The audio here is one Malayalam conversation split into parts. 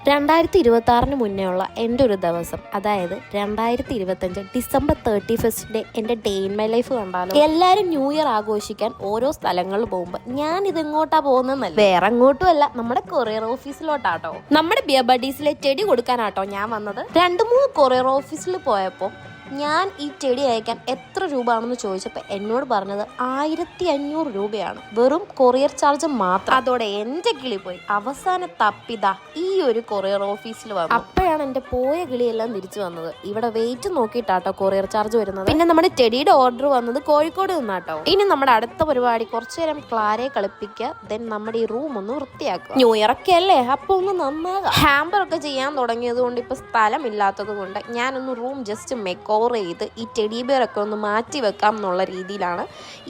2026 മുന്നേ ഉള്ള എൻ്റെ ഒരു ദിവസം, അതായത് 2025 ഡിസംബർ 31 എൻ്റെ ഡേ ഇൻ മൈ ലൈഫ് കണ്ടാലോ. എല്ലാവരും ന്യൂ ഇയർ ആഘോഷിക്കാൻ ഓരോ സ്ഥലങ്ങളിൽ പോകുമ്പോൾ ഞാൻ ഇതെങ്ങോട്ടാ പോകുന്നതെന്നല്ല, വേറെ എങ്ങോട്ടും അല്ല, നമ്മുടെ കൊറിയർ ഓഫീസിലോട്ടാട്ടോ. നമ്മുടെ ബിയർ ബഡീസിലെ ചെടി കൊടുക്കാനാട്ടോ ഞാൻ വന്നത്. 2-3 കൊറിയർ ഓഫീസിൽ പോയപ്പോൾ ഞാൻ ഈ ചെടി അയക്കാൻ എത്ര രൂപ ആണെന്ന് ചോദിച്ചപ്പോൾ എന്നോട് പറഞ്ഞത് 1500 രൂപയാണ്, വെറും കൊറിയർ ചാർജ് മാത്രം. അതോടെ എൻ്റെ കിളി പോയി. അവസാന തപ്പിതാ ഈ ഒരു കൊറിയർ ഓഫീസിൽ വന്നു. അപ്പോഴാണ് എൻ്റെ പോയ കിളിയെല്ലാം തിരിച്ചു വന്നത്. ഇവിടെ വെയിറ്റ് നോക്കിയിട്ടാട്ടോ കൊറിയർ ചാർജ് വരുന്നത്. പിന്നെ നമ്മുടെ ചെടിയുടെ ഓർഡർ വന്നത് കോഴിക്കോട് നിന്നാട്ടോ. ഇനി നമ്മുടെ അടുത്ത പരിപാടി കുറച്ചു നേരം ക്ലാരയെ കളിപ്പിക്കുക, ദെൻ നമ്മുടെ ഈ റൂം ഒന്ന് വൃത്തിയാക്കുക. ന്യൂ ഇയർ ഒക്കെ അല്ലേ, അപ്പൊ ഒന്ന് നന്നാകാം. ഹാമ്പർ ഒക്കെ ചെയ്യാൻ തുടങ്ങിയത് കൊണ്ട് ഇപ്പൊ സ്ഥലമില്ലാത്തത് കൊണ്ട് ഞാനൊന്ന് റൂം ജസ്റ്റ് മേക്ക് ചെയ്ത് ഈ ടെഡി ബിയർ ഒക്കെ ഒന്ന് മാറ്റി വെക്കാം എന്നുള്ള രീതിയിലാണ്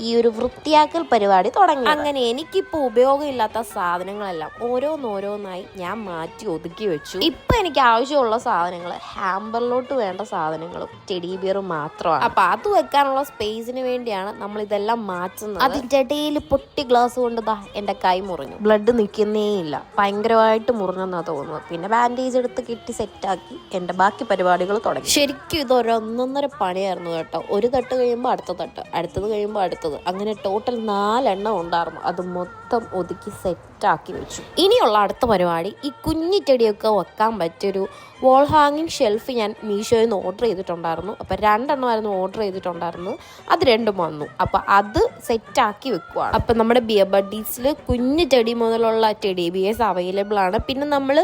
ഈ ഒരു വൃത്തിയാക്കൽ പരിപാടി തുടങ്ങി. അങ്ങനെ എനിക്കിപ്പോൾ ഉപയോഗമില്ലാത്ത സാധനങ്ങളെല്ലാം ഓരോന്നോരോന്നായി ഞാൻ മാറ്റി ഒതുക്കി വെച്ചു. ഇപ്പൊ എനിക്ക് ആവശ്യമുള്ള സാധനങ്ങൾ ഹാമ്പറിലോട്ട് വേണ്ട സാധനങ്ങളും ടെഡി ബിയറും മാത്രമാണ്. അപ്പൊ അത് വെക്കാനുള്ള സ്പേസിന് വേണ്ടിയാണ് നമ്മൾ ഇതെല്ലാം മാറ്റുന്നത്. അതിന്റെ ഇടയിൽ പൊട്ടി ഗ്ലാസ് കൊണ്ട് എന്റെ കൈ മുറിഞ്ഞു. ബ്ലഡ് നിൽക്കുന്നേ ഇല്ല, ഭയങ്കരമായിട്ട് മുറിഞ്ഞെന്നാ തോന്നുന്നത്. പിന്നെ ബാൻഡേജ് എടുത്ത് കെട്ടി സെറ്റാക്കി എന്റെ ബാക്കി പരിപാടികൾ തുടങ്ങി. ശരിക്കും ഇതൊരൊന്നൊന്നര പണിയായിരുന്നു കേട്ടോ. ഒരു തട്ട് കഴിയുമ്പോൾ അടുത്ത തട്ട്, അടുത്തത് കഴിയുമ്പോൾ അടുത്തത്, അങ്ങനെ ടോട്ടൽ 4 എണ്ണം ഉണ്ടായിരുന്നു. അത് മൊത്തം ഒതുക്കി സെറ്റാക്കി വെച്ചു. ഇനിയുള്ള അടുത്ത പരിപാടി ഈ കുഞ്ഞിറ്റടിയൊക്കെ വെക്കാൻ പറ്റിയൊരു വോൾ ഹാങ്ങിങ് ഷെൽഫ് ഞാൻ മീഷോയിൽ നിന്ന് ഓർഡർ ചെയ്തിട്ടുണ്ടായിരുന്നു. അപ്പം 2 എണ്ണമായിരുന്നു ഓർഡർ ചെയ്തിട്ടുണ്ടായിരുന്നത്, അത് 2 വന്നു. അപ്പം അത് സെറ്റാക്കി വെക്കുവാണ്. അപ്പം നമ്മുടെ ബിയർ ബഡീസിൽ കുഞ്ഞു ചെടി മുതലുള്ള ടെഡി ബിയേഴ്സ് അവൈലബിൾ ആണ്. പിന്നെ നമ്മൾ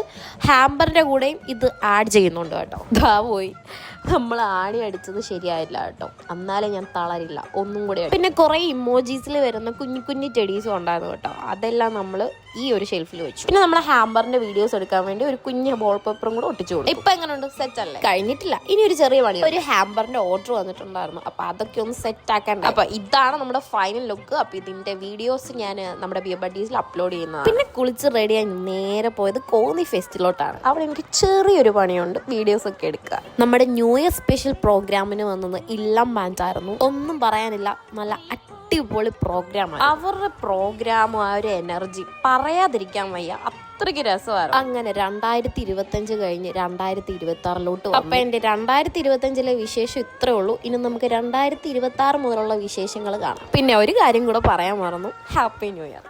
ഹാമ്പറിൻ്റെ കൂടെയും ഇത് ആഡ് ചെയ്യുന്നുണ്ട് കേട്ടോ. ഇതാ പോയി, നമ്മൾ ആണി അടിച്ചത് ശരിയായില്ല കേട്ടോ, എന്നാലും ഞാൻ തളരില്ല, ഒന്നും കൂടെ. പിന്നെ കുറേ ഇമോജീസിൽ വരുന്ന കുഞ്ഞു കുഞ്ഞു ടെഡീസും ഉണ്ടായിരുന്നു കേട്ടോ. അതെല്ലാം നമ്മൾ ഈ ഒരു ഷെൽഫിൽ വെച്ചു. പിന്നെ നമ്മളെ ഹാമ്പറിന്റെ വീഡിയോസ് എടുക്കാൻ വേണ്ടി ഒരു കുഞ്ഞു ബോൾ പേപ്പറും കൂടെ ഒട്ടിച്ചു കൊടുത്തു. ഇപ്പൊ എങ്ങനെയുണ്ട്, സെറ്റ് അല്ലേ? കഴിഞ്ഞിട്ടില്ല, ഇനി ഒരു ചെറിയ പണി. ഒരു ഹാമ്പറിന്റെ ഓർഡർ വന്നിട്ടുണ്ടായിരുന്നു, അപ്പൊ അതൊക്കെ ഒന്ന് സെറ്റ് ആക്കാൻ. അപ്പൊ ഇതാണ് നമ്മുടെ ഫൈനൽ ലുക്ക്. അപ്പൊ ഇതിന്റെ വീഡിയോസ് ഞാൻ നമ്മുടെ ബിയർ ബഡീസിൽ അപ്ലോഡ് ചെയ്യുന്നതാണ്. പിന്നെ കുളിച്ച് റെഡിയായി നേരെ പോയത് കോന്നി ഫെസ്റ്റിലോട്ടാണ്. അവിടെ എനിക്ക് ചെറിയൊരു പണിയുണ്ട്, വീഡിയോസ് ഒക്കെ എടുക്കുക. നമ്മുടെ ന്യൂ ഇയർ സ്പെഷ്യൽ പ്രോഗ്രാമിന് വന്നത് ഇല്ലം ബാൻഡായിരുന്നു. ഒന്നും പറയാനില്ല, നല്ല അടിപൊളി പ്രോഗ്രാമാണ്. അവരുടെ പ്രോഗ്രാമും ആ ഒരു എനർജി പറയാതിരിക്കാൻ വയ്യ, അത്രയ്ക്ക് രസമായിരുന്നു. അങ്ങനെ 2025 കഴിഞ്ഞ് 2026 അപ്പൊ എന്റെ 2025 വിശേഷം ഇത്രേ ഉള്ളൂ. ഇനി നമുക്ക് 2026 മുതലുള്ള വിശേഷങ്ങൾ കാണാം. പിന്നെ ഒരു കാര്യം കൂടെ പറയാൻ മറന്നു, ഹാപ്പി ന്യൂ ഇയർ.